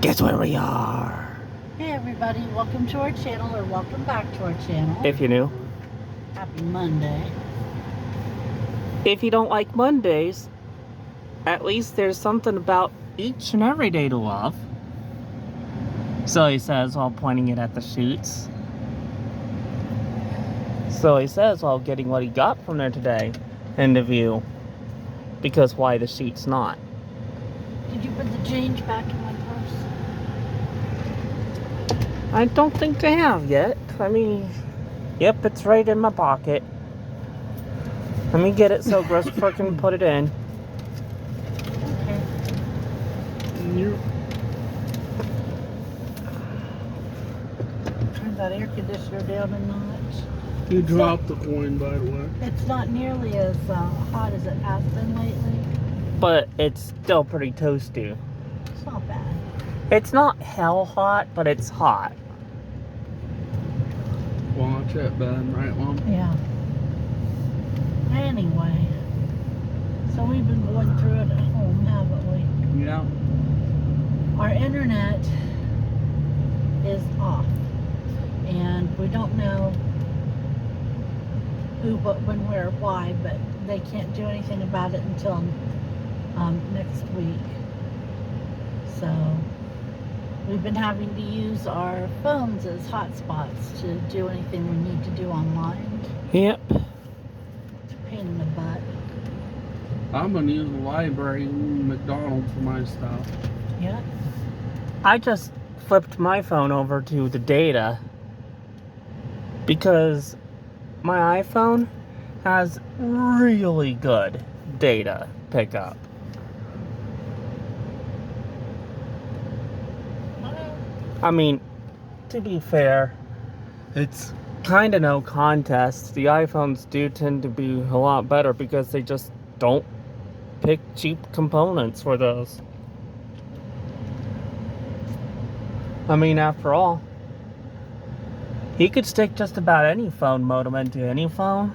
Guess where we are? Hey everybody, welcome to our channel, or welcome back to our channel. If you're new. Happy Monday. If you don't like Mondays, at least there's something about each and every day to love. So he says while pointing it at the shoots. So he says while getting what he got from there today in the view. Because why the shoots not? Did you put the change back in my purse? I don't think they have yet. I mean, yep, it's right in my pocket. Let me get it so Christopher can put it in. Okay. Turn that air conditioner down a notch. You dropped the coin, by the way. It's not nearly as hot as it has been lately. But it's still pretty toasty. It's not bad. It's not hell hot, but it's hot. Watch it, Ben, right, Mom? Yeah. Anyway, so we've been going through it at home, haven't we? Yeah. Our internet is off, and we don't know who, what, when, where, why, but they can't do anything about it until next week. So we've been having to use our phones as hotspots to do anything we need to do online. Yep. It's a pain in the butt. I'm gonna use the library and McDonald's for my stuff. Yep. I just flipped my phone over to the data because my iPhone has really good data pickup. I mean, to be fair, it's kind of no contest. The iPhones do tend to be a lot better because they just don't pick cheap components for those. I mean, after all, you could stick just about any phone modem into any phone,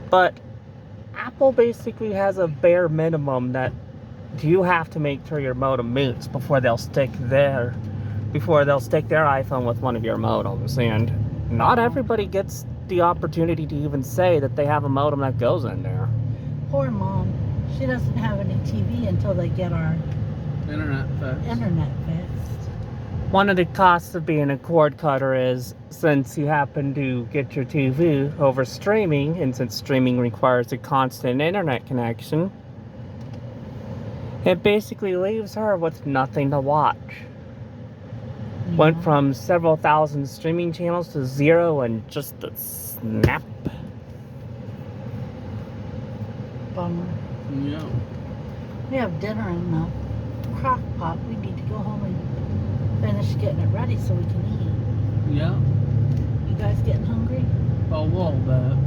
but Apple basically has a bare minimum that you have to make sure your modem meets before they'll stick their iPhone with one of your modems. And not everybody gets the opportunity to even say that they have a modem that goes in there. Poor Mom. She doesn't have any TV until they get our Internet fixed. fixed. One of the costs of being a cord cutter is, since you happen to get your TV over streaming, and since streaming requires a constant internet connection, it basically leaves her with nothing to watch. Yeah. Went from several thousand streaming channels to zero in just a snap. Bummer. Yeah. We have dinner in the crock pot. We need to go home and finish getting it ready so we can eat. Yeah. You guys getting hungry? A little bit.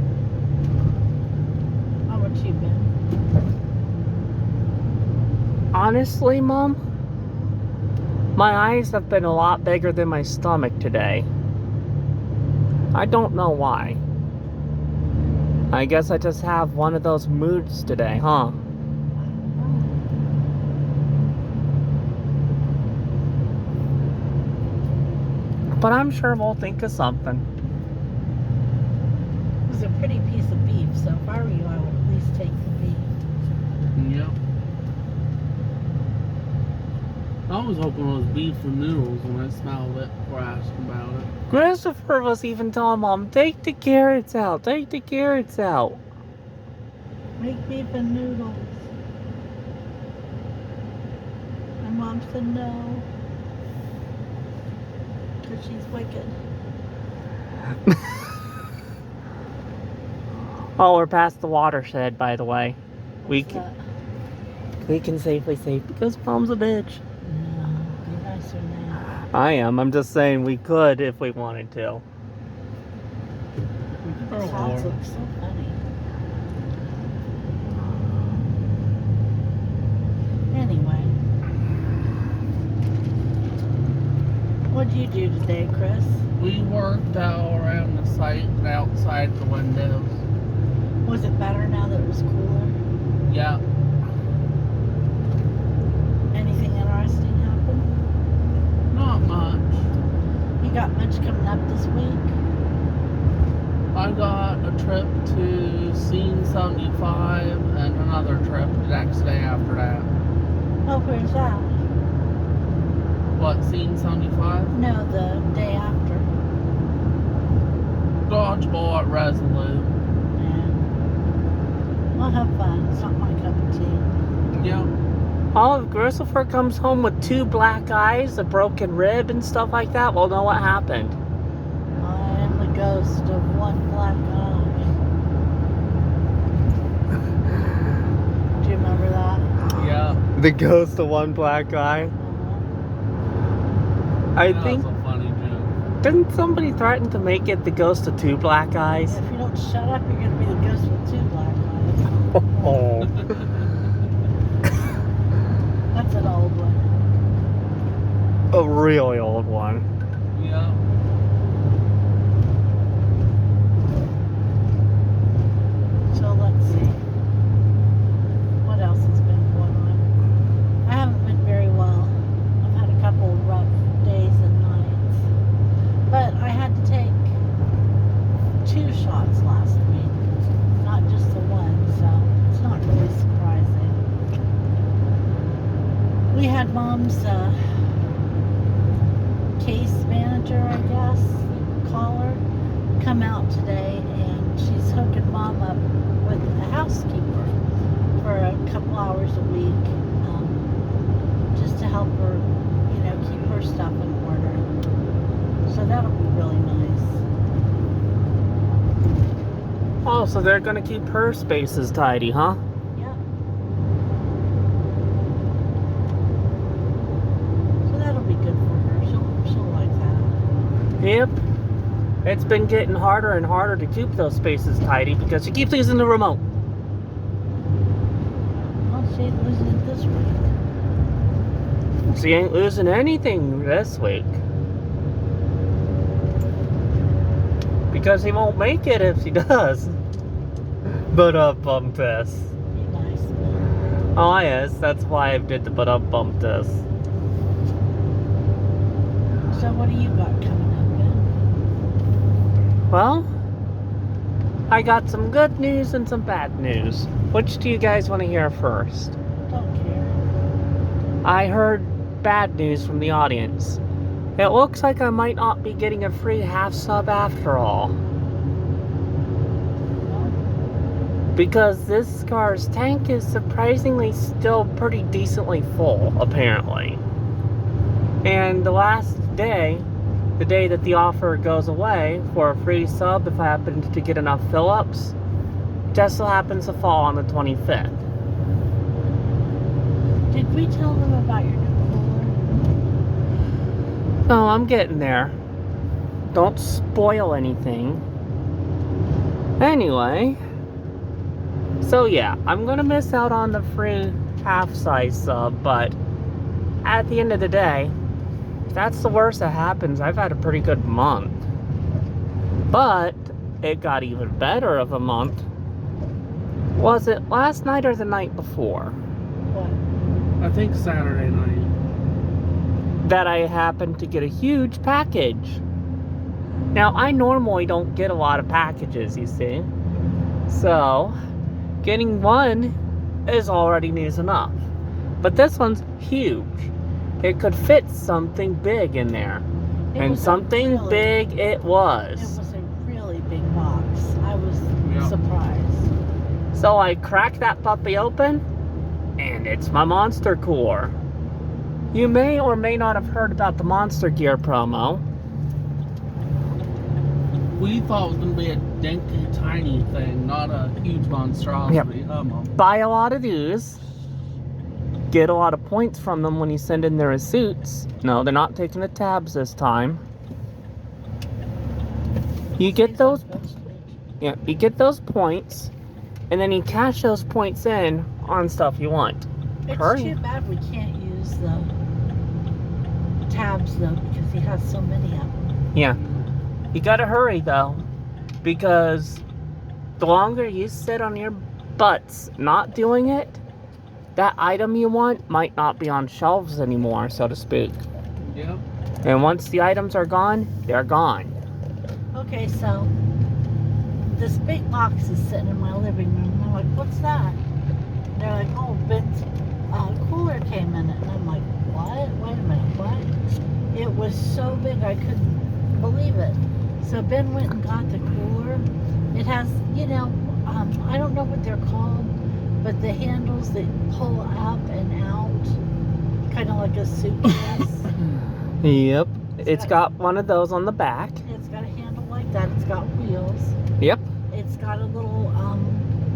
How about you, Ben? Honestly, Mom, my eyes have been a lot bigger than my stomach today. I don't know why. I guess I just have one of those moods today, huh? But I'm sure we'll think of something. It was a pretty piece of beef, so if I were you, I would at least take the beef. Yeah. I was hoping it was beef and noodles when I smelled it before I asked about it. Christopher was even telling Mom, take the carrots out, take the carrots out. Make beef and noodles. And Mom said no. Because she's wicked. Oh, we're past the watershed, by the way. We What's that? can safely say, because Mom's a bitch. No, you're nicer now. I am. I'm just saying we could if we wanted to. This house looks so funny. Anyway. What'd you do today, Chris? We worked all around the site and outside the windows. Was it better now that it was cooler? Yeah. Anything interesting happen? You got much coming up this week? I got a trip to Scene 75 and another trip the next day after that. Oh, where's that? What, Scene 75? No, the day after. Dodgeball at Resolute. Yeah. We'll have fun. It's not my cup of tea. Yeah. Oh, if Christopher comes home with 2 black eyes, a broken rib, and stuff like that, we'll know what happened. I am the ghost of one black eye. Do you remember that? Yeah. The ghost of 1 black eye. I That think, was a funny joke. didn't somebody threaten to make it the ghost of 2 black eyes? If you don't shut up, you're going to be the ghost with 2 black eyes. Oh. That's an old one. A really old one. Yeah. So let's see. What else has been going on? I haven't been very well. I've had a couple of rough days and nights. But I had to take 2 shots last week, not just the one, so it's not really surprising. We had Mom's case manager, I guess you could call her, come out today, and she's hooking Mom up with a housekeeper for a couple hours a week, just to help her, keep her stuff in order. So that'll be really nice. Oh, so they're gonna keep her spaces tidy, huh? Yeah. So that'll be good for her. She'll like that. Yep. It's been getting harder and harder to keep those spaces tidy because she keeps losing the remote. Well, she ain't losing it this week. She ain't losing anything this week. Because he won't make it if she does. But bump test. Be nice, man. Oh yes, that's why I did the bump test. So what do you got coming up, Ben? Well, I got some good news and some bad news. Which do you guys want to hear first? Don't care. I heard bad news from the audience. It looks like I might not be getting a free half sub after all. Because this car's tank is surprisingly still pretty decently full, apparently. And the last day, the day that the offer goes away for a free sub if I happen to get enough fill-ups, just so happens to fall on the 25th. Did we tell them about your new cooler? Oh, I'm getting there. Don't spoil anything. Anyway, so yeah, I'm gonna miss out on the free half-size sub, but at the end of the day, if that's the worst that happens, I've had a pretty good month. But it got even better of a month. Was it last night or the night before? What? I think Saturday night. That I happened to get a huge package. Now, I normally don't get a lot of packages, you see. So, getting one is already news enough. But this one's huge. It could fit something big in there. It And was a something really- big it was. It was a really big box. I was Yeah. surprised. So I cracked that puppy open, and it's my Monster Cooler. You may or may not have heard about the Monster Gear promo. We thought it was going to be a dinky, tiny thing, not a huge monstrosity. Buy a lot of these, get a lot of points from them when you send in their receipts. No, they're not taking the tabs this time. You get those, yeah, you get those points, and then you cash those points in on stuff you want. It's Hurry. too bad we can't use the tabs though, because he has so many of them. Yeah. You gotta hurry though, because the longer you sit on your butts not doing it, that item you want might not be on shelves anymore, so to speak. Yep. And once the items are gone, they're gone. Okay, so this big box is sitting in my living room, and I'm like, what's that? And they're like, oh, Ben's cooler came in it. And I'm like, what? Wait a minute, what? It was so big I couldn't believe it. So Ben went and got the cooler. It has, you know, I don't know what they're called, but the handles that pull up and out, kind of like a suitcase. Yep. It's got one of those on the back. It's got a handle like that. It's got wheels. Yep. It's got a little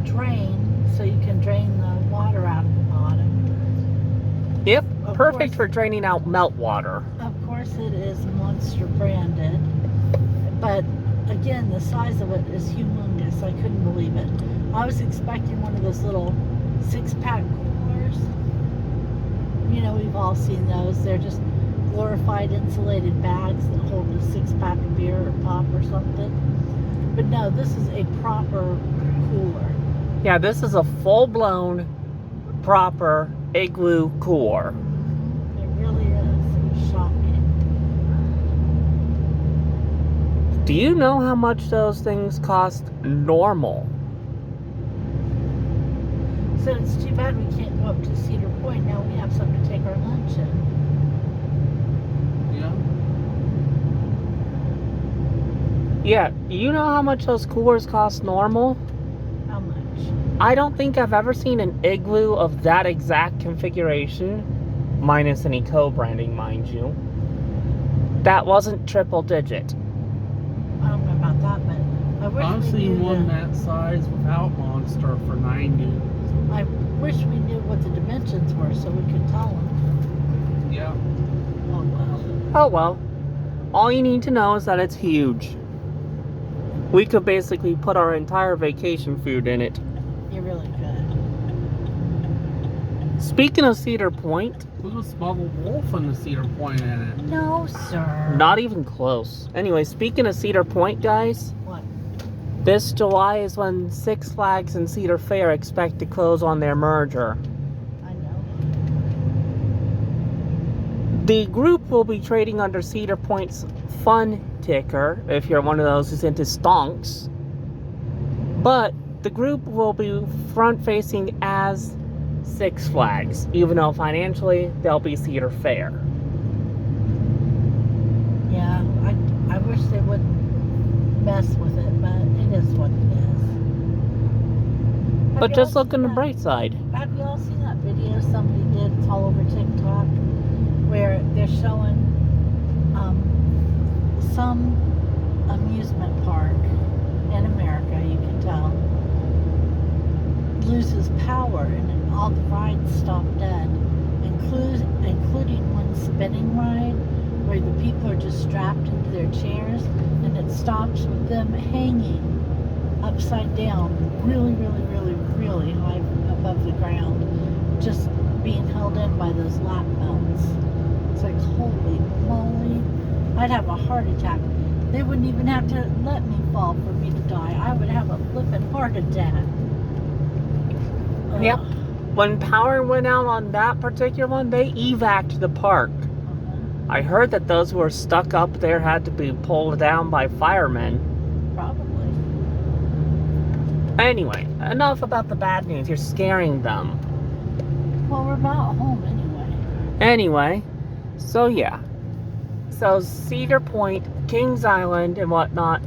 drain, so you can drain the water out of the bottom. Yep. Of Perfect course- for draining out melt water. Of course, it is Monster branded, but again, the size of it is humongous. I couldn't believe it. I was expecting one of those little 6-pack coolers. You know, we've all seen those. They're just glorified insulated bags that hold a 6-pack of beer or pop or something. But no, this is a proper cooler. Yeah, this is a full-blown, proper igloo cooler. It really is shocking. Do you know how much those things cost normal? So it's too bad we can't go up to Cedar Point. Now we have something to take our lunch in. Yeah. Yeah, do you know how much those coolers cost normal? How much? I don't think I've ever seen an igloo of that exact configuration, minus any co-branding, mind you, that wasn't triple digit. I don't know about that, but I wish I've we seen knew one that size without Monster for 90. I wish we knew what the dimensions were so we could tell them. Yeah. Oh well. Oh well, all you need to know is that it's huge. We could basically put our entire vacation food in it. You really could. Speaking of Cedar Point, Look at small wolf in the Cedar Point in it. No, sir. not even close. Anyway, speaking of Cedar Point, guys, What? this July is when Six Flags and Cedar Fair expect to close on their merger. I know. The group will be trading under Cedar Point's Fun ticker, if you're one of those who's into stonks. But the group will be front-facing as Six Flags, even though financially they'll be Cedar Fair. Yeah, I wish they wouldn't mess with it, but it is what it is. But Have just y'all look on seen the that- bright side. Have you all seen that video somebody did? It's all over TikTok, where they're showing some amusement park in America, you can tell, loses power and then all the rides stop dead, including one spinning ride where the people are just strapped into their chairs and it stops with them hanging upside down really, really, really, really high above the ground, just being held in by those lap belts. It's like, holy moly, I'd have a heart attack. They wouldn't even have to let me fall for me to die. I would have a flippin' heart attack. Yep. Ugh. When power went out on that particular one, they evac'd the park. I heard that those who were stuck up there had to be pulled down by firemen. Probably. Anyway, enough about the bad news. You're scaring them. Well, we're about home anyway. Anyway, so yeah. So Cedar Point, Kings Island, and whatnot,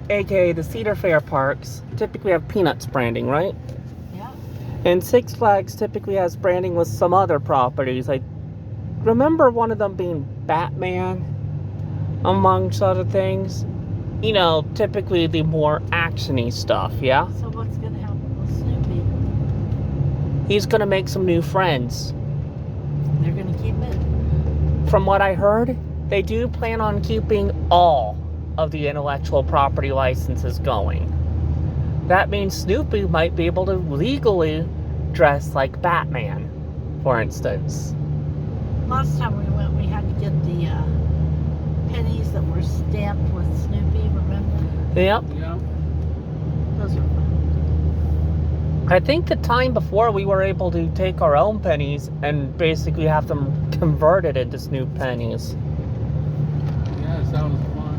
aka the Cedar Fair parks, typically have Peanuts branding, right? Yeah. And Six Flags typically has branding with some other properties. I remember one of them being Batman, amongst other things. You know, typically the more actiony stuff, yeah? So what's gonna happen with Snoopy? He's gonna make some new friends. They're gonna keep it. From what I heard, they do plan on keeping all of the intellectual property licenses going. That means Snoopy might be able to legally dress like Batman, for instance. Last time we went, we had to get the pennies that were stamped with Snoopy, remember? Yep. Yeah. Those are fun. I think the time before we were able to take our own pennies and basically have them converted into Snoop pennies. That was fun.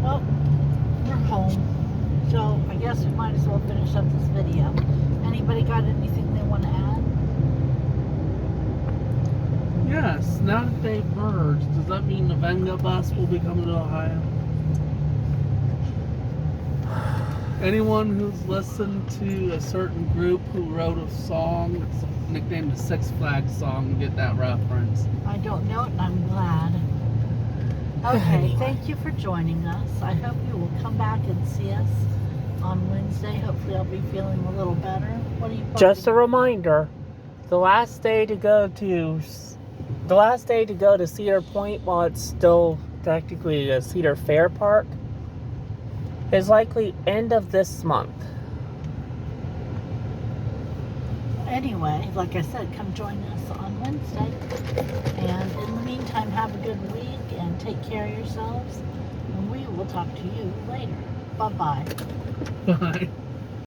Well, we're home. So I guess we might as well finish up this video. Anybody got anything they want to add? Yes, now that they've merged, does that mean the Venga bus will be coming to Ohio? Anyone who's listened to a certain group who wrote a song that's nicknamed the Six Flags song will get that reference. I don't know it, and I'm glad. Okay, thank you for joining us. I hope you will come back and see us on Wednesday. Hopefully I'll be feeling a little better. What are you Just a hoping? reminder, the last day to go to Cedar Point while it's still technically a Cedar Fair Park is likely end of this month. Anyway, like I said, come join us on Wednesday. And in the meantime, have a good week and take care of yourselves. And we will talk to you later. Bye-bye. Bye.